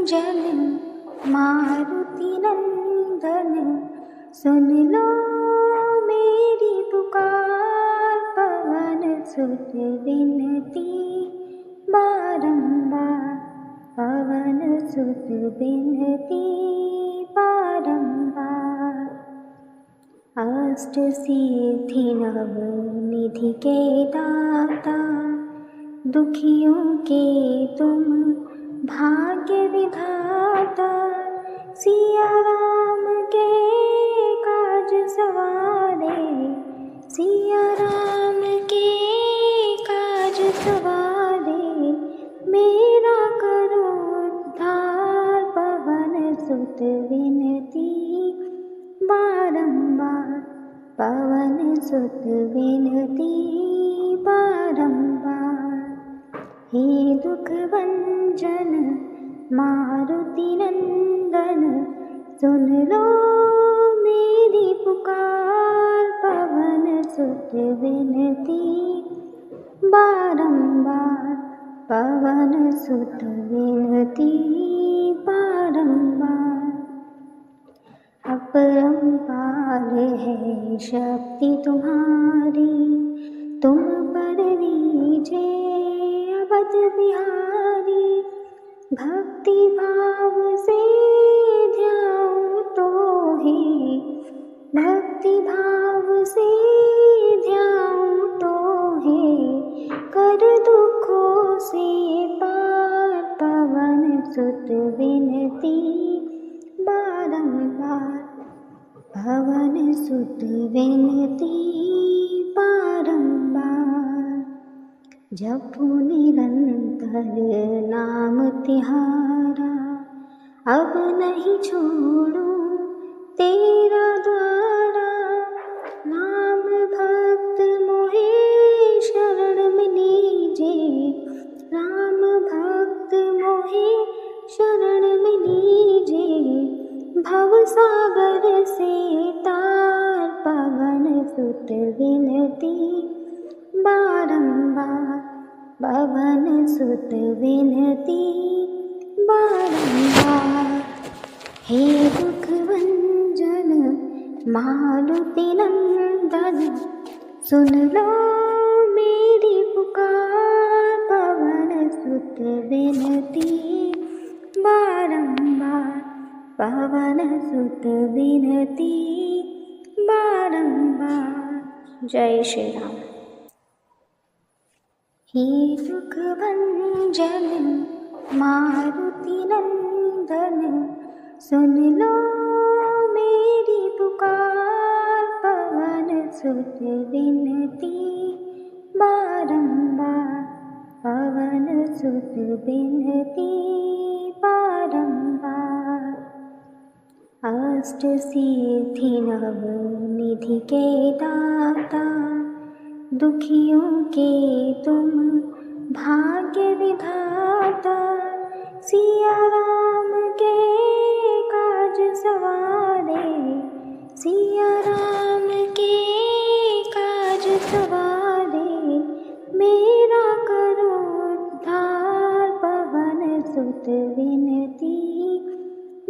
जन मारुति नंदन, सुन लो मेरी पुकार। पवन सुत विनती बारंबार, पवन सुत विनती बारंबार। अष्ट सिद्धि नव निधि के दाता, दुखियों के तुम भाग्य विधाता। सिया राम के काज सवारे, सिया राम के काज सवारे। मेरा करो उद्धार, पवन सुत विनती बारंबार, पवन सुत विनती बारंबार। हे दुख भंजन मारुति नंदन, सुन लो मेरी पुकार। पवन सुत विनती बारंबार, पवन सुत विनती बारंबार। अपरंपार है शक्ति तुम्हारी, तुम पर रीझे अवध बिहारी। भक्ति भाव से ध्याऊं तो ही, भक्ति भाव से ध्याऊं तो ही। कर दुखों से पार, पवन सुत विनती बारंबार, पवन सुत विनती बारंबार। जपू निरंतर नाम तिहारा, अब नहीं छोड़ूं तेरा द्वारा। नाम भक्त मोहे शरण में लीजे, राम भक्त मोहे शरण में लीजे। भव सागर से तार, पवन सुत विनती बारंबार, पवन सुत विनती बारंबार। हे दुख भंजन मारुति नंदन, सुन लो मेरी पुकार। पवन सुत विनती बारंबार, पवन सुत विनती बारंबार। जय श्री राम। हे दुख भंजन मारुति नंदन, सुन लो मेरी पुकार। पवन सुत विनती बारंबार, पवन सुत विनती बारंबार। अष्ट सिद्धि नव निधि के दाता, दुखियों के तुम भाग्य विधाता। सिया राम के काज सवारे, सिया राम के काज सवारे। मेरा करो उद्धार, पवन सुत विनती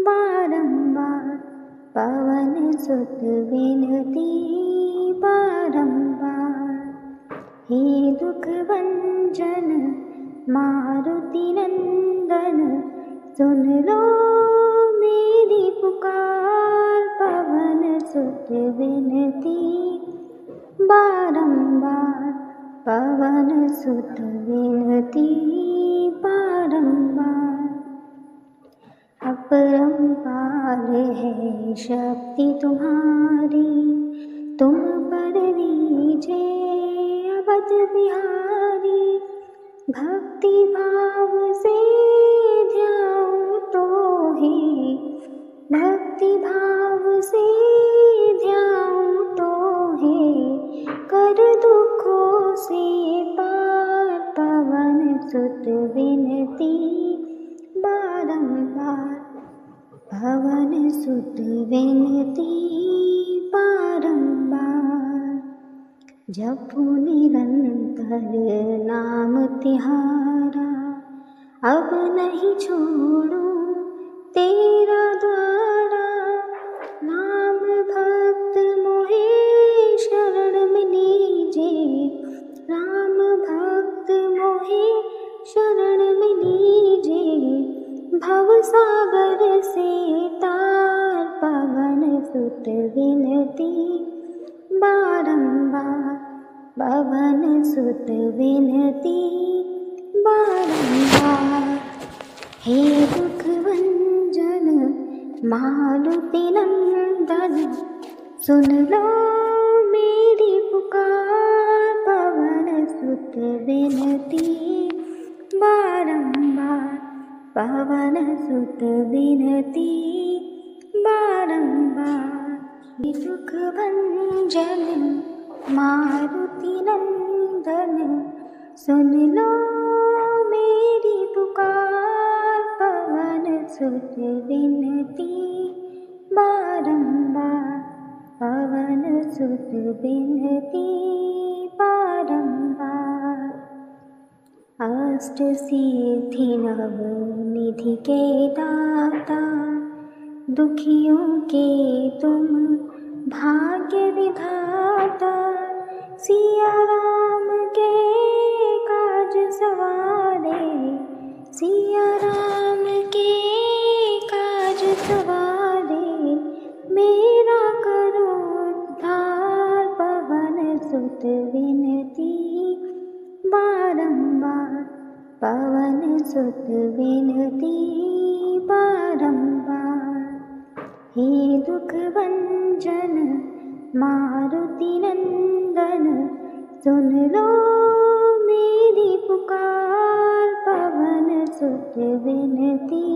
बारंबार, पवन सुत विनती बारंबार। हे दुख भंजन मारुति नंदन, सुन लो मेरी पुकार। पवन सुत विनती बारंबार, पवन सुत विनती बारंबार। अपरंपार है शक्ति तुम्हारी, तुम पर रीझे अवध बिहारी। भक्ति भाव से ध्याऊं तो ही, भक्ति भाव से ध्याऊं तो ही। कर दुखों से पार, पवन सुत विनती बारंबार, पवन सुत विनती बारंबार। जपू निरंतर नाम तिहारा, अब नहीं छोड़ूं तेरा द्वारा। नाम भक्त मोहे शरण में लीजे, राम भक्त मोहे शरण में लीजे। भव सागर से तार पवन सुत विनती बारंबार, पवन सुत विनती बारंबार। हे दुख भंजन मारुति नंदन, सुन लो मेरी पुकार। पवन सुत विनती बारंबार, पवन सुत विनती बारंबार। हे दुख भंजन मारुति नंदन, सुन लो मेरी पुकार। पवन सुत विनती बारंबार, पवन सुत विनती बारंबार। अष्ट सिद्धि नव निधि के दाता, दुखियों के तुम भाग्य विधाता। सिया राम के काज सवारे, सिया राम के काज सवारे। मेरा करो उद्धार, पवन सुत विनती बारंबार, पवन सुत विनती बारंबार। हे दुख भंजन मारुति नंदन, सुन लो मेरी पुकार। पवन सुत विनती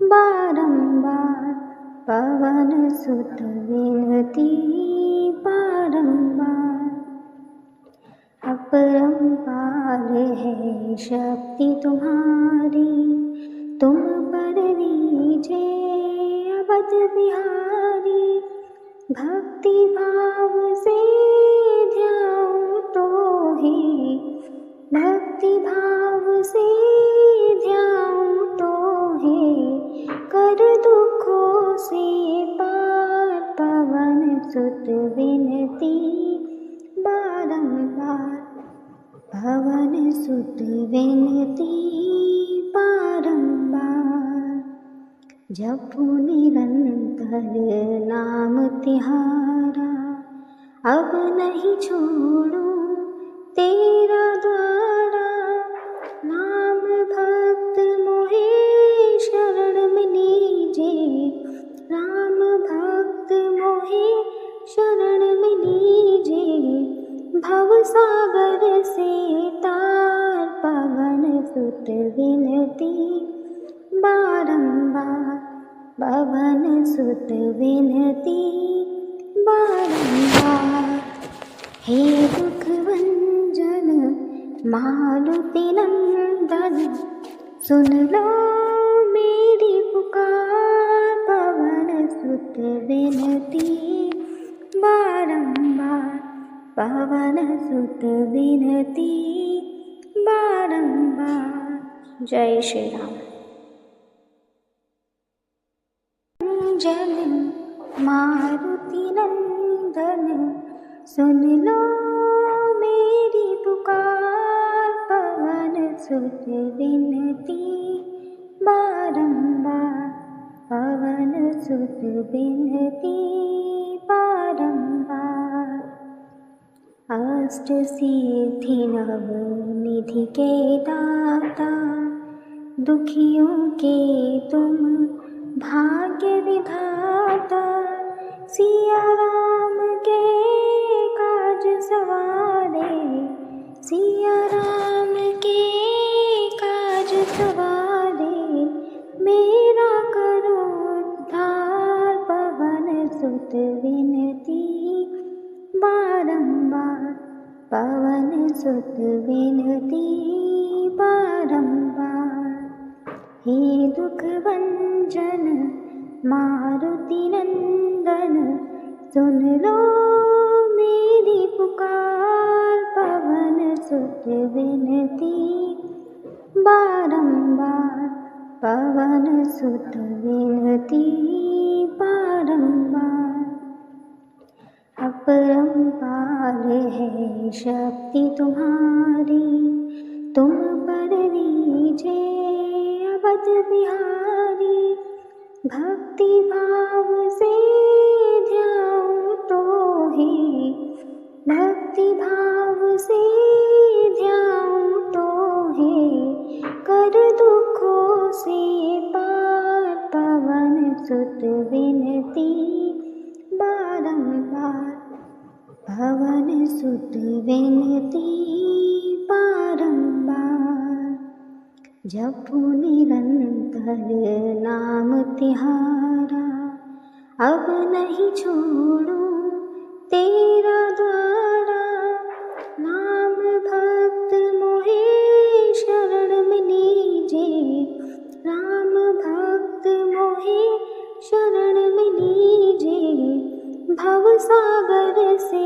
बारंबार, पवन सुत विनती बारंबार। अपरंपार है शक्ति तुम्हारी, तुम पर लीजे अवध बिहारी। भक्ति भाव से ध्याऊं तो ही, भक्ति भाव से ध्याऊं तो ही। कर दुखों से पार, पवन सुत विनती बारंबार, पवन सुत विनती बारंबार। जपू निरंतर नाम तिहारा, अब नहीं छोड़ूं तेरा द्वारा। नाम भक्त मोहे शरण में लीजे, राम भक्त मोहे शरण में लीजे। भव सागर से तार, पवन सुत विनती बारंबार, पवन सुत विनती बारंबार। हे दुख भंजन मारुति नंदन, सुन लो मेरी पुकार। पवन सुत विनती बारंबार, पवन सुत विनती बारंबार। जय श्री राम। जन मारुति नंदन, सुन लो मेरी पुकार। पवन सुत विनती बारंबार, पवन सुत विनती बारंबार। अष्ट सिद्धि नव निधि के दाता, दुखियों के तुम भाग्य विधाता। सिया राम के काज सवारे, सिया राम के काज सवारे। मेरा करो उद्धार, पवन सुत विनती बारंबार, पवन सुत विनती बारंबार। हे दुख भंजन मारुति नंदन, सुन लो मेरी पुकार। पवन सुत विनती बारंबार, पवन सुत विनती बारंबार। अपरंपार है शक्ति तुम्हारी, तुम पर लीजे अवध बिहारी। भक्ति भाव से ध्याऊं तो ही, भक्ति भाव से ध्याऊं तो ही, कर दुखों से पार। पवन सुत विनती बारंबार, पवन सुत विनती बारंबार। जपू निरंतर नाम तिहारा, अब नहीं छोड़ूं तेरा द्वारा। नाम भक्त मोहे शरण में लीजे, राम भक्त मोहे शरण में लीजे। भव सागर से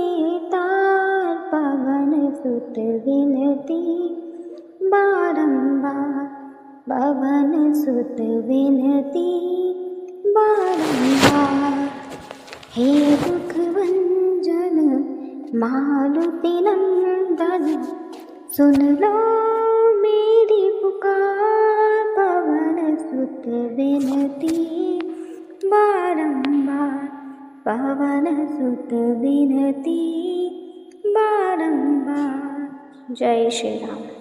तार, पवन सुत विनती बारंबार, पवन सुत विनती बारंबार। हे दुख भंजन मारुति नंदन, सुन लो मेरी पुकार। पवन सुत विनती बारंबार, पवन सुत विनती बारंबार। जय श्री राम।